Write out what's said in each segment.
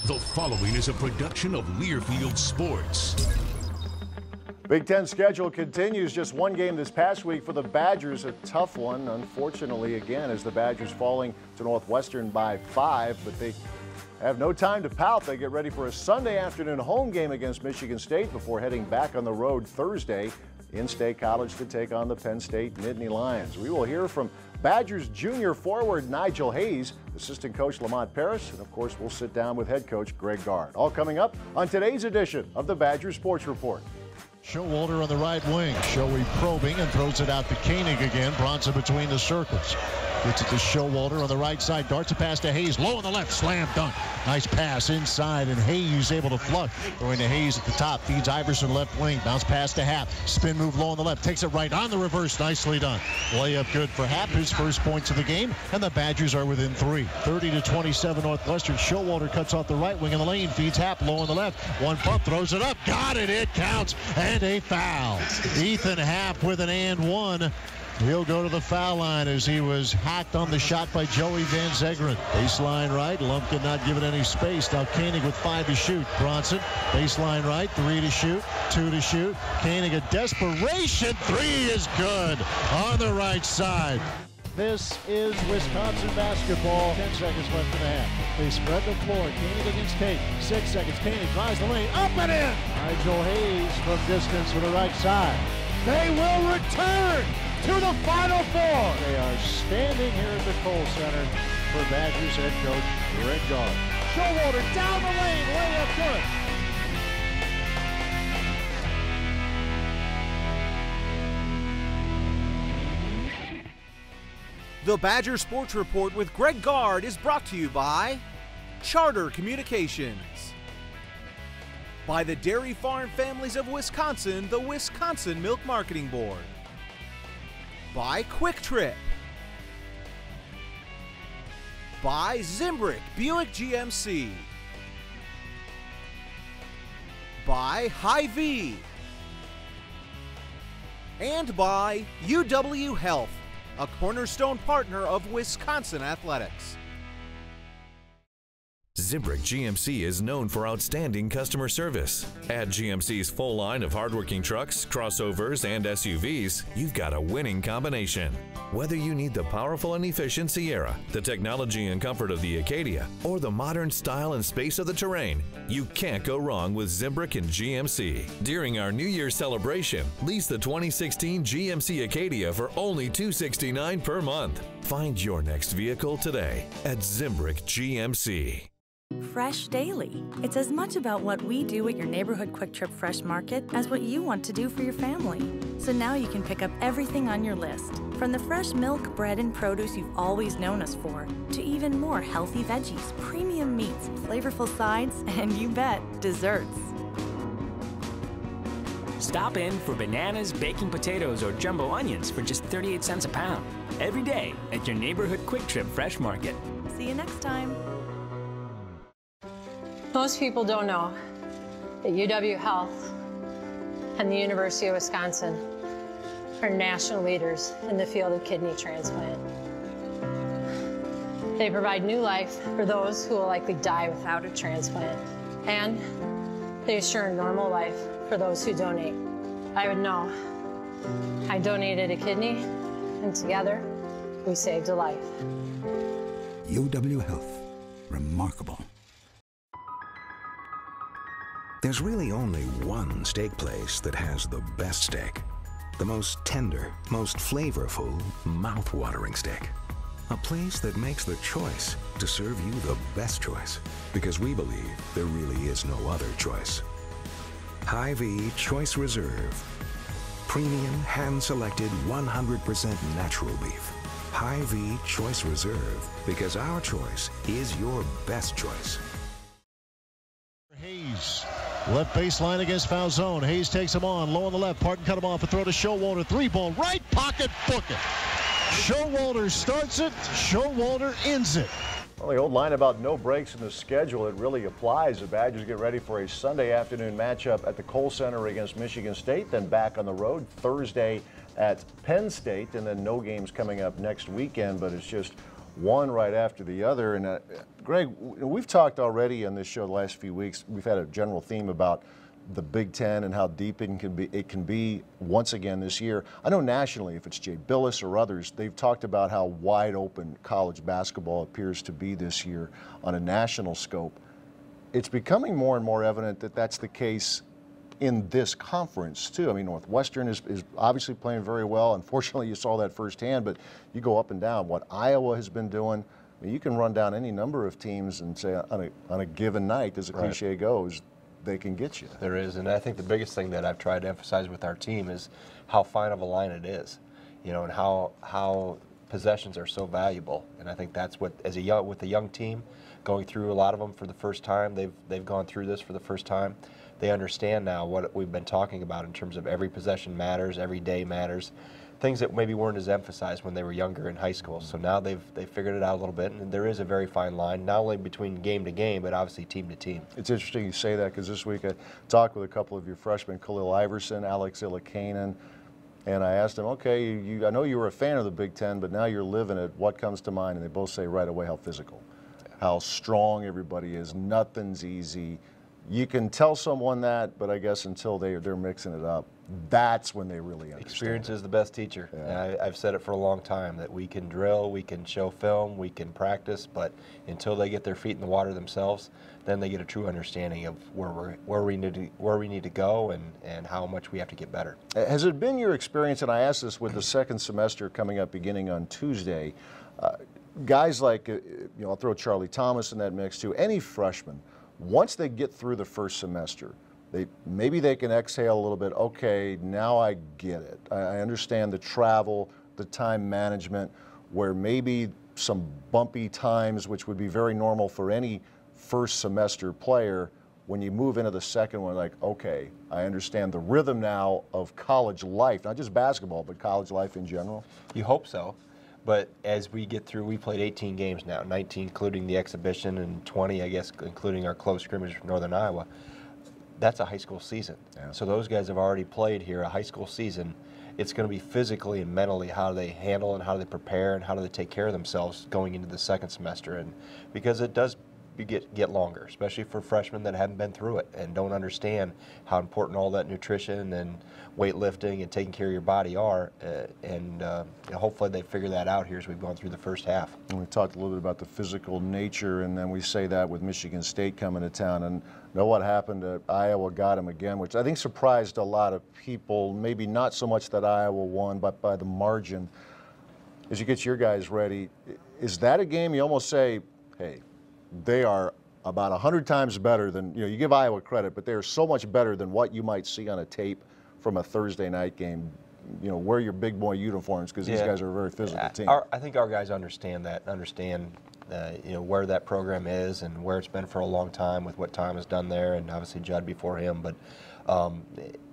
The following is a production of Learfield Sports. Big Ten schedule continues. Just one game this past week for the Badgers, a tough one, unfortunately, again, as the Badgers falling to Northwestern by 5, but they have no time to pout. They get ready for a Sunday afternoon home game against Michigan State before heading back on the road Thursday in State College to take on the Penn State Nittany Lions. We will hear from Badgers junior forward Nigel Hayes, assistant coach Lamont, and of course we'll sit down with head coach Greg Gard. All coming up on today's edition of the Badgers Sports Report. Showalter on the right wing. Showy probing and throws it out to Koenig again. Bronson between the circles. Gets it to Showalter on the right side. Darts a pass to Hayes. Low on the left. Slam dunk. Nice pass inside, and Hayes able to flush. Throwing to Hayes at the top. Feeds Iverson left wing. Bounce pass to Happ. Spin move low on the left. Takes it right on the reverse. Nicely done. Layup good for Happ. His first points of the game, and the Badgers are within 3. 30-27 Northwestern. Showalter cuts off the right wing in the lane. Feeds Happ low on the left. One pump. Throws it up. Got it. It counts. And a foul. Ethan Happ with an and one. He'll go to the foul line as he was hacked on the shot by Joey Van Zegeren. Baseline right. Lumpkin not given any space. Now Koenig with 5 to shoot. Bronson, baseline right. 3 to shoot. 2 to shoot. Koenig a desperation. 3 is good on the right side. This is Wisconsin basketball. 10 seconds left in the half. They spread the floor. Koenig against Tate. 6 seconds. Koenig drives the lane. Up and in. Nigel Hayes from distance with the right side. They will return to the Final Four. They are standing here at the Kohl Center for Badgers head coach Greg Gard. Showalter down the lane. Layup good. The Badger Sports Report with Greg Gard is brought to you by Charter Communications, by the Dairy Farm Families of Wisconsin, the Wisconsin Milk Marketing Board, by Quick Trip, by Zimbrick Buick GMC, by Hy-Vee, and by UW Health, a cornerstone partner of Wisconsin Athletics. Zimbrick GMC is known for outstanding customer service. At GMC's full line of hardworking trucks, crossovers, and SUVs, you've got a winning combination. Whether you need the powerful and efficient Sierra, the technology and comfort of the Acadia, or the modern style and space of the Terrain, you can't go wrong with Zimbrick and GMC. During our New Year's celebration, lease the 2016 GMC Acadia for only $269 per month. Find your next vehicle today at Zimbrick GMC. Fresh Daily. It's as much about what we do at your neighborhood Quick Trip Fresh Market as what you want to do for your family. So now you can pick up everything on your list, from the fresh milk, bread, and produce you've always known us for, to even more healthy veggies, premium meats, flavorful sides, and you bet, desserts. Stop in for bananas, baking potatoes, or jumbo onions for just 38 cents a pound. Every day at your neighborhood Quick Trip Fresh Market. See you next time. Most people don't know that UW Health and the University of Wisconsin are national leaders in the field of kidney transplant. They provide new life for those who will likely die without a transplant, and they assure a normal life for those who donate. I would know. I donated a kidney, and together, we saved a life. UW Health. Remarkable. There's really only one steak place that has the best steak. The most tender, most flavorful, mouth-watering steak. A place that makes the choice to serve you the best choice. Because we believe there really is no other choice. Hy-Vee Choice Reserve. Premium, hand-selected, 100% natural beef. Hy-Vee Choice Reserve. Because our choice is your best choice. Hayes. Left baseline against foul zone. Hayes takes him on. Low on the left. Parton cut him off. A throw to Showalter. 3-ball. Right pocket. Book it. Showalter starts it. Showalter ends it. Well, the old line about no breaks in the schedule, it really applies. The Badgers get ready for a Sunday afternoon matchup at the Kohl Center against Michigan State, then back on the road Thursday at Penn State, and then no games coming up next weekend, but it's just one right after the other. And Greg, we've talked already on this show the last few weeks. We've had a general theme about the Big Ten and how deep it can be once again this year. I know nationally, if it's Jay Billis or others, they've talked about how wide open college basketball appears to be this year on a national scope. It's becoming more and more evident that that's the case in this conference too. I mean, Northwestern is obviously playing very well. Unfortunately, you saw that firsthand, but you go up and down. What Iowa has been doing, I mean, you can run down any number of teams and say on a given night, as the cliche goes, they can get you. There is, and I think the biggest thing that I've tried to emphasize with our team is how fine of a line it is, you know, and how possessions are so valuable. And I think that's what, with a young team, going through a lot of them for the first time, they've gone through this for the first time. They understand now what we've been talking about in terms of every possession matters, every day matters. Things that maybe weren't as emphasized when they were younger in high school. So now they've figured it out a little bit, and there is a very fine line, not only between game to game, but obviously team to team. It's interesting you say that, because this week I talked with a couple of your freshmen, Khalil Iverson, Alex Ilakanen, and I asked them, okay, I know you were a fan of the Big Ten, but now you're living it. What comes to mind? And they both say right away how physical, how strong everybody is. Nothing's easy. You can tell someone that, but I guess until they're mixing it up, that's when they really understand. Experience is the best teacher. Yeah. I've said it for a long time, that we can drill, we can show film, we can practice, but until they get their feet in the water themselves, then they get a true understanding of where we need to go and how much we have to get better. Has it been your experience, and I asked this with the second semester coming up beginning on Tuesday, guys like, I'll throw Charlie Thomas in that mix too, any freshman, once they get through the first semester, maybe they can exhale a little bit. Okay, now I get it. I understand the travel, the time management, where maybe some bumpy times, which would be very normal for any first semester player, when you move into the second one, like, okay, I understand the rhythm now of college life, not just basketball, but college life in general. You hope so. But as we get through, we played 18 games now, 19 including the exhibition and 20, I guess, including our close scrimmage from Northern Iowa. That's a high school season. Yeah. So those guys have already played here a high school season. It's going to be physically and mentally how they handle and how they prepare and how do they take care of themselves going into the second semester. And because it does get longer, especially for freshmen that haven't been through it and don't understand how important all that nutrition and weightlifting and taking care of your body are, hopefully they figure that out here as we've gone through the first half. And we talked a little bit about the physical nature, and then we say that with Michigan State coming to town, and know what happened. Iowa got them again, which I think surprised a lot of people. Maybe not so much that Iowa won, but by the margin. As you get your guys ready, is that a game you almost say, hey, they are about 100 times better than, you give Iowa credit, but they are so much better than what you might see on a tape from a Thursday night game. Wear your big boy uniforms, because these guys are a very physical team. I think our guys understand that, where that program is and where it's been for a long time with what Tom has done there, and obviously Judd before him. But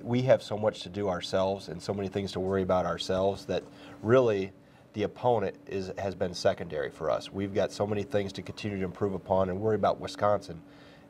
we have so much to do ourselves and so many things to worry about ourselves that really the opponent has been secondary for us. We've got so many things to continue to improve upon and worry about Wisconsin.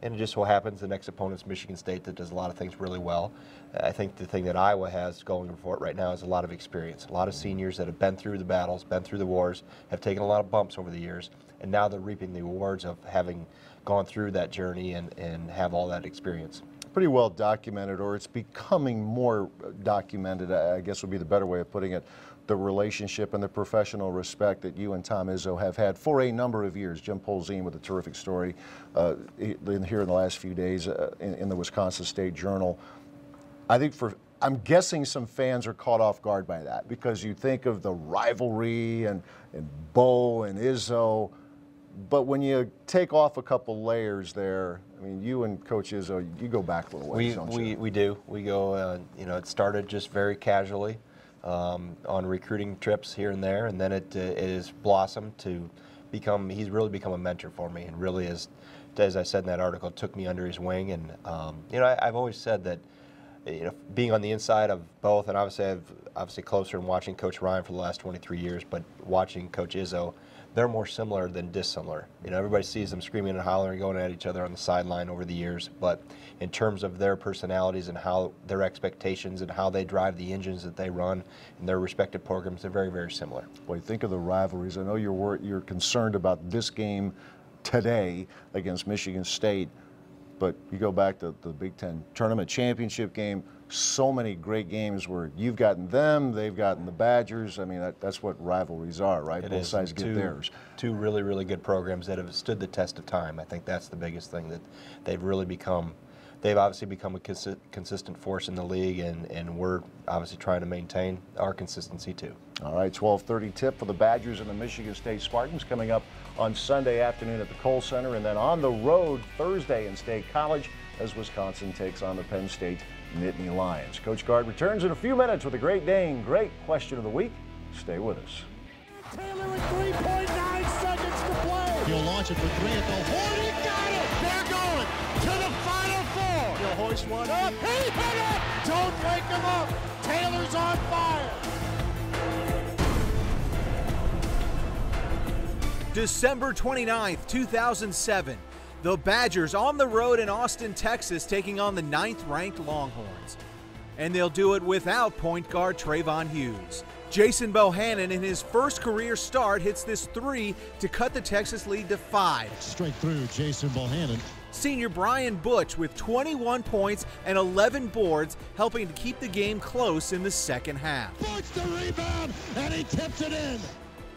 And it just so happens the next opponent's Michigan State, that does a lot of things really well. I think the thing that Iowa has going for it right now is a lot of experience. A lot of seniors that have been through the battles, been through the wars, have taken a lot of bumps over the years, and now they're reaping the rewards of having gone through that journey and have all that experience. Pretty well documented, or it's becoming more documented, I guess would be the better way of putting it, the relationship and the professional respect that you and Tom Izzo have had for a number of years. Jim Polzine with a terrific story here in the last few days in the Wisconsin State Journal. I think I'm guessing some fans are caught off guard by that, because you think of the rivalry and Bo and Izzo, but when you take off a couple layers there, I mean, you and Coach Izzo, you go back a little ways, don't you? We do. We go, it started just very casually on recruiting trips here and there, and then it has blossomed to become, he's really become a mentor for me, and really is, as I said in that article, took me under his wing. And, I've always said that, being on the inside of both, and obviously closer and watching Coach Ryan for the last 23 years, but watching Coach Izzo, they're more similar than dissimilar. You know, everybody sees them screaming and hollering, going at each other on the sideline over the years, but in terms of their personalities and how their expectations and how they drive the engines that they run in their respective programs, they're very, very similar. Boy, think of the rivalries. I know you're concerned about this game today against Michigan State, but you go back to the Big Ten tournament championship game, so many great games where you've gotten them, they've gotten the Badgers. I mean, that's what rivalries are, right? Both sides get theirs. Two really, really good programs that have stood the test of time. I think that's the biggest thing, that they've really become. They've obviously become a consistent force in the league, and we're obviously trying to maintain our consistency too. All right, 12:30 tip for the Badgers and the Michigan State Spartans coming up on Sunday afternoon at the Kohl Center, and then on the road Thursday in State College as Wisconsin takes on the Penn State Nittany Lions. Coach Gard returns in a few minutes with a Great Dane Great Question of the Week. Stay with us. Taylor with 3.9 seconds to play. He'll launch it for three at the horn. He got it. They're going to the Final Four. He'll hoist one up. He hit it. Don't wake him up. Taylor's on fire. December 29th, 2007. The Badgers on the road in Austin, Texas, taking on the 9th-ranked Longhorns. And they'll do it without point guard Trayvon Hughes. Jason Bohannon, in his first career start, hits this three to cut the Texas lead to 5. Straight through Jason Bohannon. Senior Brian Butch with 21 points and 11 boards, helping to keep the game close in the second half. Butch the rebound, and he tips it in.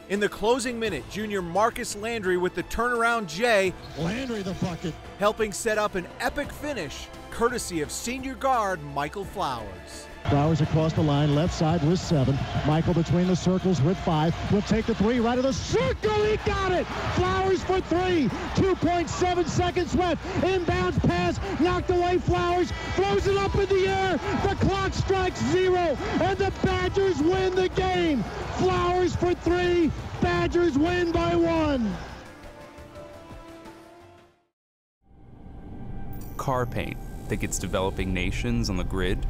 In the closing minute, junior Marcus Landry with the turnaround J. Landry the bucket. Helping set up an epic finish, courtesy of senior guard Michael Flowers. Flowers across the line, left side with 7. Michael between the circles with 5. Will take the 3 right of the circle. He got it. Flowers for 3. 2.7 seconds left. Inbounds pass. Knocked away. Flowers throws it up in the air. The clock strikes 0. And the Badgers win the game. Flowers for 3. Badgers win by 1. Car paint that gets developing nations on the grid.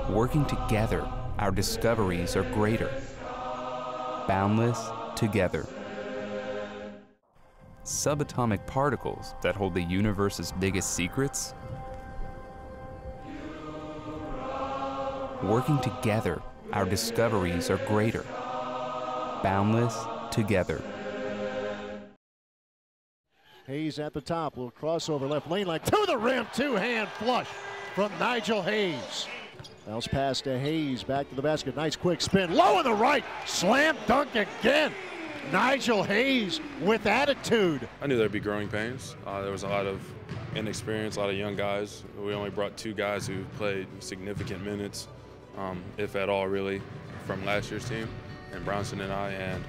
Working together, our discoveries are greater. Boundless together. Subatomic particles that hold the universe's biggest secrets. Working together, our discoveries are greater. Boundless together. Hayes at the top, little crossover left lane, like to the rim, two-hand flush from Nigel Hayes. Bounce pass to Hayes, back to the basket, nice quick spin, low on the right, slam dunk again. Nigel Hayes with attitude. I knew there'd be growing pains. There was a lot of inexperience, a lot of young guys. We only brought 2 guys who played significant minutes, if at all really, from last year's team, and Bronson and I, and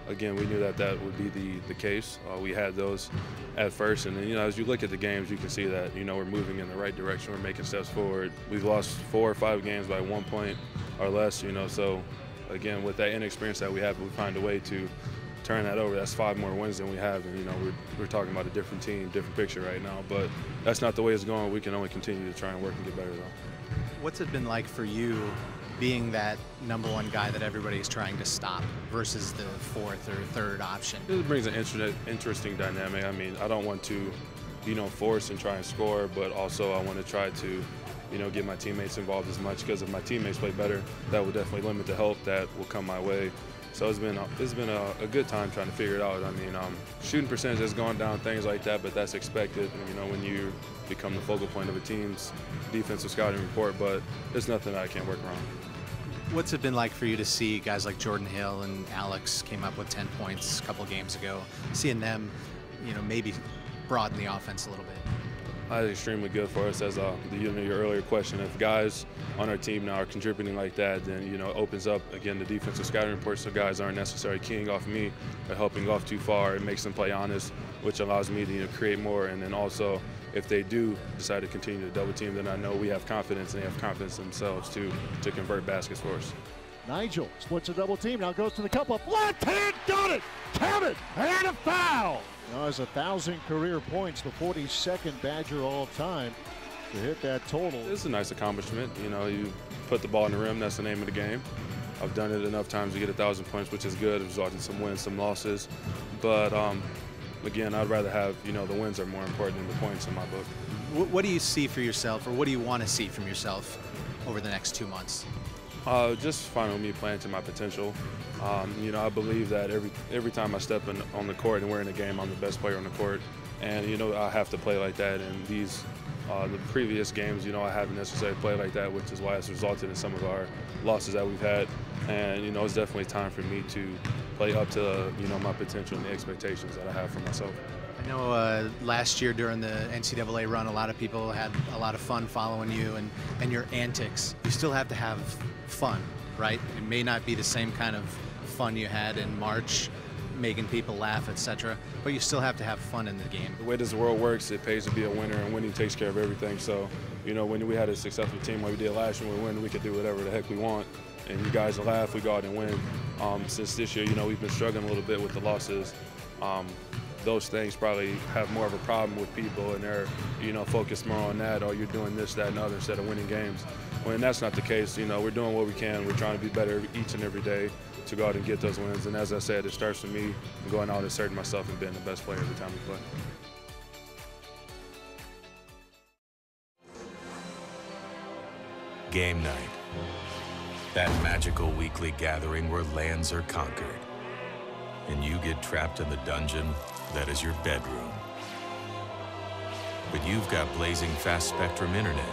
again, we knew that that would be the case. We had those at first, and then, you know, as you look at the games, you can see that, you know, we're moving in the right direction. We're making steps forward. We've lost 4 or 5 games by 1 point or less, you know, so again, with that inexperience that we have, we find a way to turn that over. That's 5 more wins than we have, and, you know, we're talking about a different team, different picture right now, but that's not the way it's going. We can only continue to try and work and get better, though. What's it been like for you being that #1 guy that everybody's trying to stop versus the 4th or 3rd option? It brings an interesting dynamic. I mean, I don't want to, you know, force and try and score, but also I want to try to, you know, get my teammates involved as much, because if my teammates play better, that will definitely limit the help that will come my way. So it's been a good time trying to figure it out. I mean, shooting percentage has gone down, things like that, but that's expected, you know, when you become the focal point of a team's defensive scouting report, but it's nothing that I can't work around. What's it been like for you to see guys like Jordan Hill and Alex came up with 10 points a couple games ago, seeing them, you know, maybe broaden the offense a little bit? That's extremely good for us. As your earlier question, if guys on our team now are contributing like that, then, you know, it opens up, again, the defensive scouting report, so guys aren't necessarily keying off me or helping off too far. It makes them play honest, which allows me to, you know, create more. And then also, if they do decide to continue to double team, then I know we have confidence, and they have confidence themselves to convert baskets for us. Nigel splits a double team, now goes to the cup up, left hand, got it, count it, and a foul. Now has 1,000 career points, the 42nd Badger all time to hit that total. It's a nice accomplishment. You know, you put the ball in the rim, that's the name of the game. I've done it enough times to get 1,000 points, which is good. It resulted in some wins, some losses. But again, I'd rather have, the wins are more important than the points in my book. What do you see for yourself, or what do you want to see from yourself over the next 2 months? Just finally me playing to my potential. I believe that every time I step on the court and we're in a game, I'm the best player on the court. And, I have to play like that. And the previous games, I haven't necessarily played like that, which is why it's resulted in some of our losses that we've had. And, it's definitely time for me to play up to, my potential and the expectations that I have for myself. I know last year during the NCAA run, a lot of people had a lot of fun following you and your antics. You still have to have fun, right? It may not be the same kind of fun you had in March, making people laugh, etc., but you still have to have fun in the game. The way this world works, it pays to be a winner, and winning takes care of everything. So, when we had a successful team like we did last year, when we win, we could do whatever the heck we want. And you guys laugh, we go out and win. Since this year, we've been struggling a little bit with the losses. Those things probably have more of a problem with people, and they're, focused more on that, or you're doing this, that, and other instead of winning games. When that's not the case, we're doing what we can. We're trying to be better each and every day to go out and get those wins. And as I said, it starts with me going out and asserting myself and being the best player every time we play. Game night. That magical weekly gathering where lands are conquered. And you get trapped in the dungeon that is your bedroom. But you've got blazing fast spectrum internet,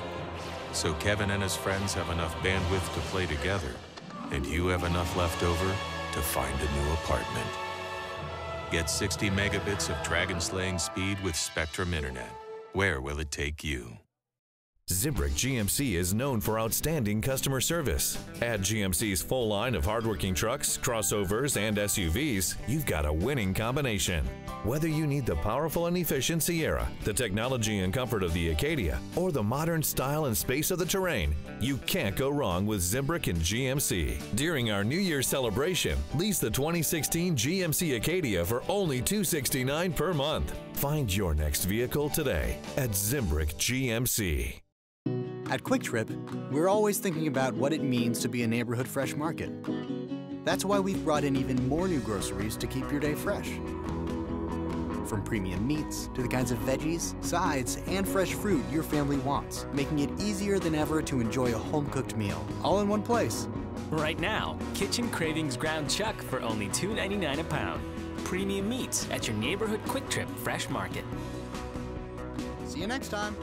so Kevin and his friends have enough bandwidth to play together, and you have enough left over to find a new apartment. Get 60 megabits of dragon-slaying speed with Spectrum Internet. Where will it take you? Zimbrick GMC is known for outstanding customer service. At GMC's full line of hardworking trucks, crossovers, and SUVs, you've got a winning combination. Whether you need the powerful and efficient Sierra, the technology and comfort of the Acadia, or the modern style and space of the Terrain, you can't go wrong with Zimbrick and GMC. During our New Year's celebration, lease the 2016 GMC Acadia for only $269 per month. Find your next vehicle today at Zimbrick GMC. At Quick Trip, we're always thinking about what it means to be a neighborhood fresh market. That's why we've brought in even more new groceries to keep your day fresh. From premium meats to the kinds of veggies, sides, and fresh fruit your family wants, making it easier than ever to enjoy a home-cooked meal, all in one place. Right now, Kitchen Cravings Ground Chuck for only $2.99 a pound. Premium meats at your neighborhood Quick Trip Fresh Market. See you next time.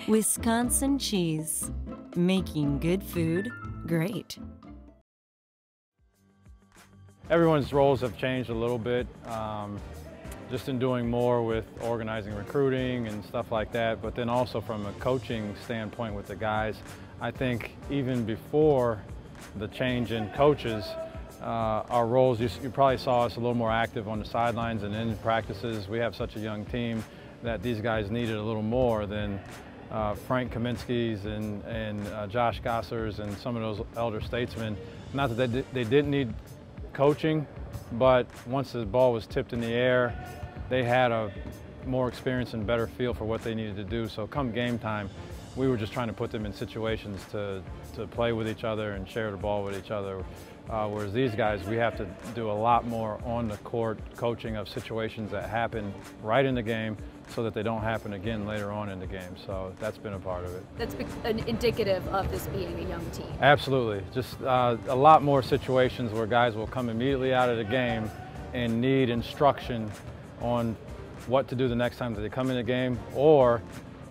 Wisconsin cheese, making good food great. Everyone's roles have changed a little bit, just in doing more with organizing recruiting and stuff like that, but then also from a coaching standpoint with the guys. I think even before the change in coaches, our roles, you probably saw us a little more active on the sidelines and in practices. We have such a young team that these guys needed a little more than Frank Kaminsky's and Josh Gossers and some of those elder statesmen. Not that they didn't need coaching, but once the ball was tipped in the air, they had a more experience and better feel for what they needed to do. So come game time, we were just trying to put them in situations to play with each other and share the ball with each other. Whereas these guys, we have to do a lot more on the court coaching of situations that happen right in the game so that they don't happen again later on in the game. So that's been a part of it. That's indicative of this being a young team. Absolutely. Just a lot more situations where guys will come immediately out of the game and need instruction on what to do the next time that they come in the game, or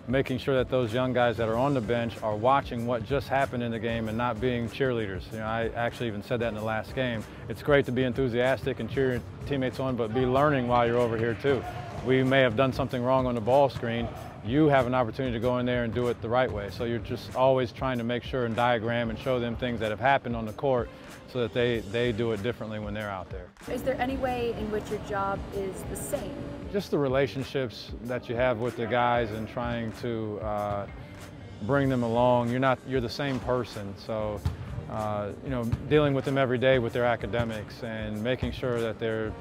making sure that those young guys that are on the bench are watching what just happened in the game and not being cheerleaders. You know, I actually even said that in the last game. It's great to be enthusiastic and cheer your teammates on, but be learning while you're over here too. We may have done something wrong on the ball screen, you have an opportunity to go in there and do it the right way. So you're just always trying to make sure and diagram and show them things that have happened on the court so that they do it differently when they're out there. Is there any way in which your job is the same? Just the relationships that you have with the guys and trying to bring them along. You're the same person. So, you know, dealing with them every day with their academics and making sure that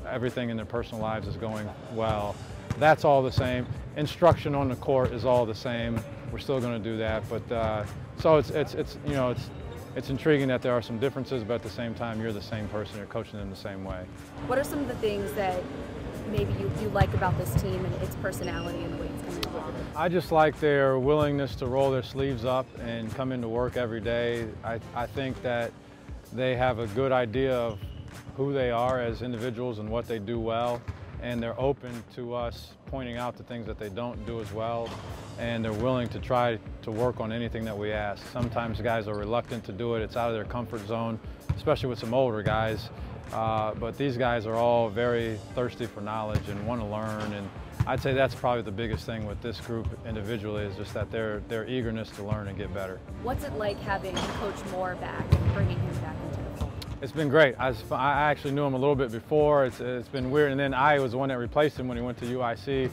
everything in their personal lives is going well. That's all the same. Instruction on the court is all the same. We're still going to do that, but so it's intriguing that there are some differences, but at the same time, you're the same person. You're coaching them the same way. What are some of the things that maybe you like about this team and its personality and the way it's coming together? I just like their willingness to roll their sleeves up and come into work every day. I think that they have a good idea of who they are as individuals and what they do well, and they're open to us pointing out the things that they don't do as well, and they're willing to try to work on anything that we ask. Sometimes guys are reluctant to do it. It's out of their comfort zone, especially with some older guys. But these guys are all very thirsty for knowledge and want to learn, and I'd say that's probably the biggest thing with this group individually is just that their eagerness to learn and get better. What's it like having Coach Moore back and bringing him back into the fold? It's been great. I actually knew him a little bit before. It's been weird, and then I was the one that replaced him when he went to UIC.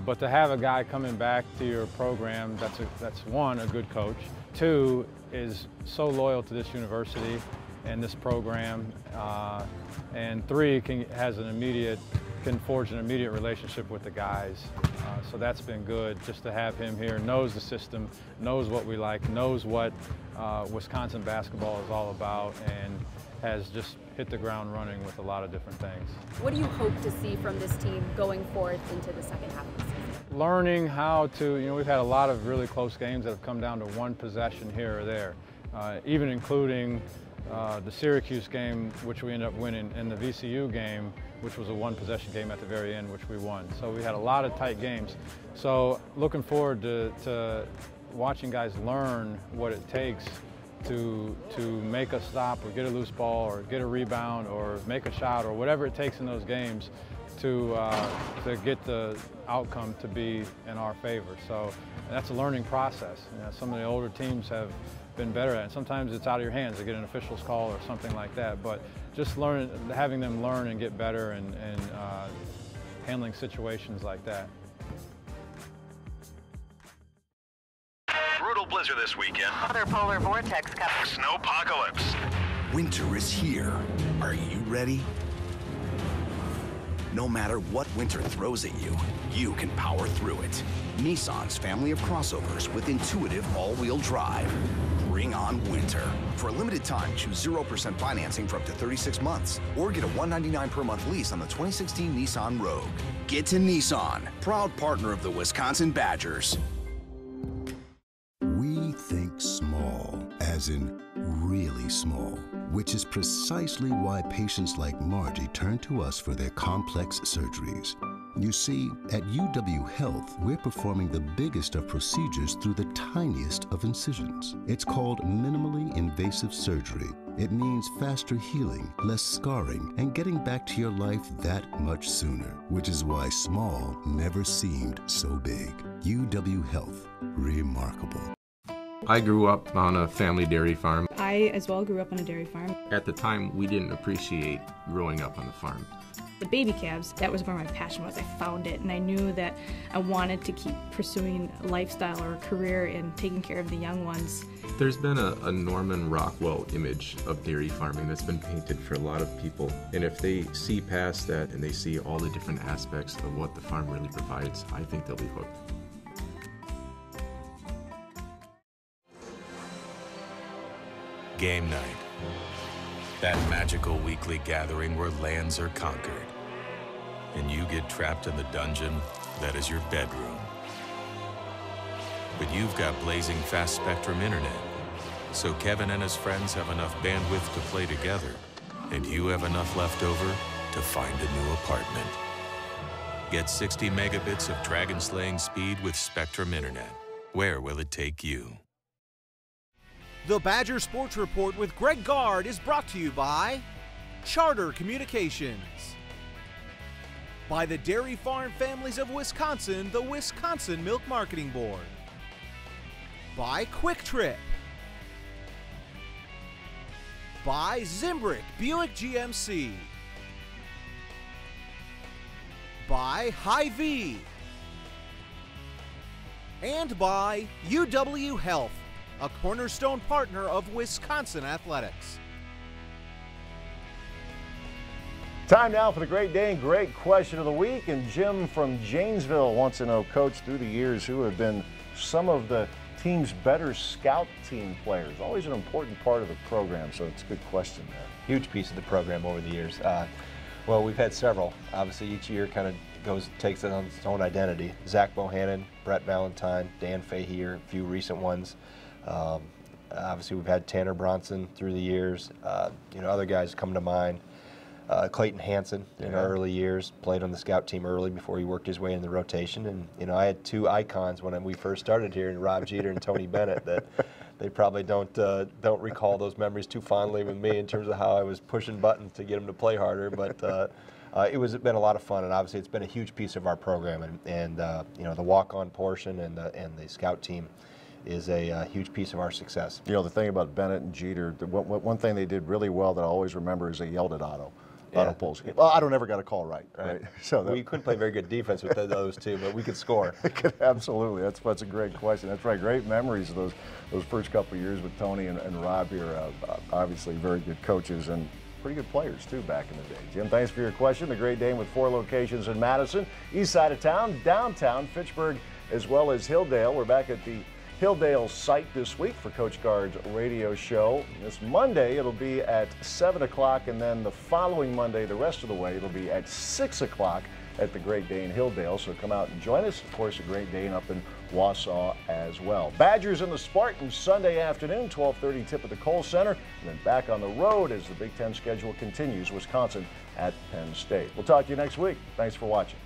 But to have a guy coming back to your program, that's one, a good coach. Two, is so loyal to this university and this program, and three, can forge an immediate relationship with the guys. So that's been good, just to have him here, knows the system, knows what we like, knows what Wisconsin basketball is all about, and has just hit the ground running with a lot of different things. What do you hope to see from this team going forth into the second half of the season? Learning how to, we've had a lot of really close games that have come down to one possession here or there, even including the Syracuse game, which we ended up winning, and the VCU game, which was a one-possession game at the very end, which we won. So we had a lot of tight games. So looking forward to watching guys learn what it takes to make a stop or get a loose ball or get a rebound or make a shot or whatever it takes in those games to get the outcome to be in our favor. So that's a learning process. Some of the older teams have been better at it. Sometimes it's out of your hands to get an official's call or something like that, but just having them learn and get better and handling situations like that. Brutal blizzard this weekend. Other polar vortex coming. Snowpocalypse. Winter is here. Are you ready? No matter what winter throws at you, you can power through it. Nissan's family of crossovers with intuitive all-wheel drive. Bring on winter. For a limited time, choose 0% financing for up to 36 months, or get a $199 per month lease on the 2016 Nissan Rogue. Get to Nissan, proud partner of the Wisconsin Badgers. We think small, as in really small, which is precisely why patients like Margie turn to us for their complex surgeries. You see, at UW Health, we're performing the biggest of procedures through the tiniest of incisions. It's called minimally invasive surgery. It means faster healing, less scarring, and getting back to your life that much sooner, which is why small never seemed so big. UW Health, remarkable. I grew up on a family dairy farm. I as well grew up on a dairy farm. At the time, we didn't appreciate growing up on the farm. The baby calves, that was where my passion was. I found it, and I knew that I wanted to keep pursuing a lifestyle or a career in taking care of the young ones. There's been a Norman Rockwell image of dairy farming that's been painted for a lot of people. And if they see past that and they see all the different aspects of what the farm really provides, I think they'll be hooked. Game night. That magical weekly gathering where lands are conquered. And you get trapped in the dungeon that is your bedroom. But you've got blazing fast spectrum internet. So Kevin and his friends have enough bandwidth to play together. And you have enough left over to find a new apartment. Get 60 megabits of dragon-slaying speed with Spectrum Internet. Where will it take you? The Badger Sports Report with Greg Gard is brought to you by Charter Communications. By the Dairy Farm Families of Wisconsin, the Wisconsin Milk Marketing Board. By Quick Trip. By Zimbrick Buick GMC. By Hy-Vee. And by UW Health, a cornerstone partner of Wisconsin Athletics. Time now for the Great Dane Great Question of the Week. And Jim from Janesville wants to know, Coach, through the years, who have been some of the team's better scout team players? Always an important part of the program, so it's a good question there. Huge piece of the program over the years. Well, we've had several. Obviously, each year kind of takes it on its own identity. Zach Bohannon, Brett Valentine, Dan Fahey are a few recent ones. Obviously, we've had Tanner Bronson through the years. Other guys come to mind. Clayton Hansen in our early years, played on the scout team early before he worked his way in the rotation. And, I had two icons when we first started here, Rob Jeter and Tony Bennett, that they probably don't recall those memories too fondly with me in terms of how I was pushing buttons to get them to play harder. But it's been a lot of fun, and obviously it's been a huge piece of our program. And the walk-on portion and the scout team is a huge piece of our success. The thing about Bennett and Jeter, one thing they did really well that I always remember is they yelled at Otto. Otto Polsky. Well, Otto never got a call right. So we couldn't play very good defense with those two, but we could score. Absolutely. That's a great question. That's right. Great memories of those first couple of years with Tony and Rob here. Obviously very good coaches and pretty good players too back in the day. Jim, thanks for your question. The Great Dane with 4 locations in Madison, east side of town, downtown, Fitchburg, as well as Hilldale. We're back at the Hilldale site this week for Coach Gard's radio show. This Monday it'll be at 7 o'clock, and then the following Monday, the rest of the way, it'll be at 6 o'clock at the Great Dane Hilldale. So come out and join us. Of course, the Great Dane up in Wausau as well. Badgers and the Spartans Sunday afternoon, 12:30 tip at the Kohl Center, and then back on the road as the Big Ten schedule continues. Wisconsin at Penn State. We'll talk to you next week. Thanks for watching.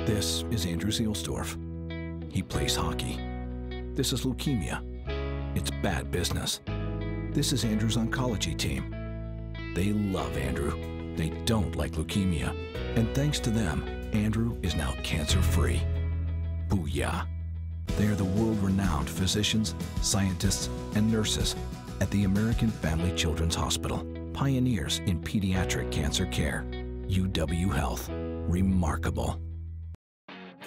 This is Andrew Seelsdorf. He plays hockey. This is leukemia. It's bad business. This is Andrew's oncology team. They love Andrew. They don't like leukemia. And thanks to them, Andrew is now cancer-free. Booyah. They are the world-renowned physicians, scientists, and nurses at the American Family Children's Hospital, pioneers in pediatric cancer care. UW Health. Remarkable.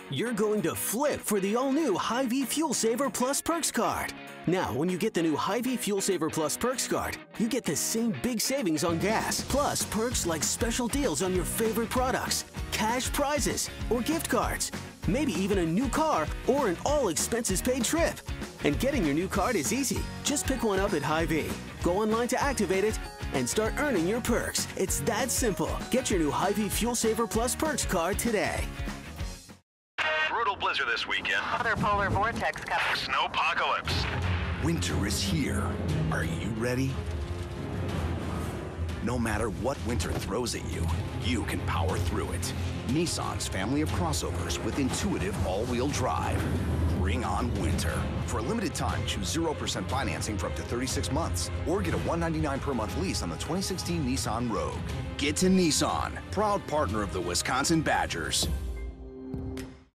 You're going to flip for the all-new Hy-Vee Fuel Saver Plus Perks card. Now, when you get the new Hy-Vee Fuel Saver Plus Perks card, you get the same big savings on gas, plus perks like special deals on your favorite products, cash prizes, or gift cards, maybe even a new car or an all-expenses-paid trip. And getting your new card is easy. Just pick one up at Hy-Vee, go online to activate it, and start earning your perks. It's that simple. Get your new Hy-Vee Fuel Saver Plus Perks card today. Brutal blizzard this weekend. Other polar vortex coming. Snowpocalypse. Winter is here. Are you ready? No matter what winter throws at you, you can power through it. Nissan's family of crossovers with intuitive all-wheel drive. Bring on winter. For a limited time, choose 0% financing for up to 36 months, or get a $199 per month lease on the 2016 Nissan Rogue. Get to Nissan, proud partner of the Wisconsin Badgers.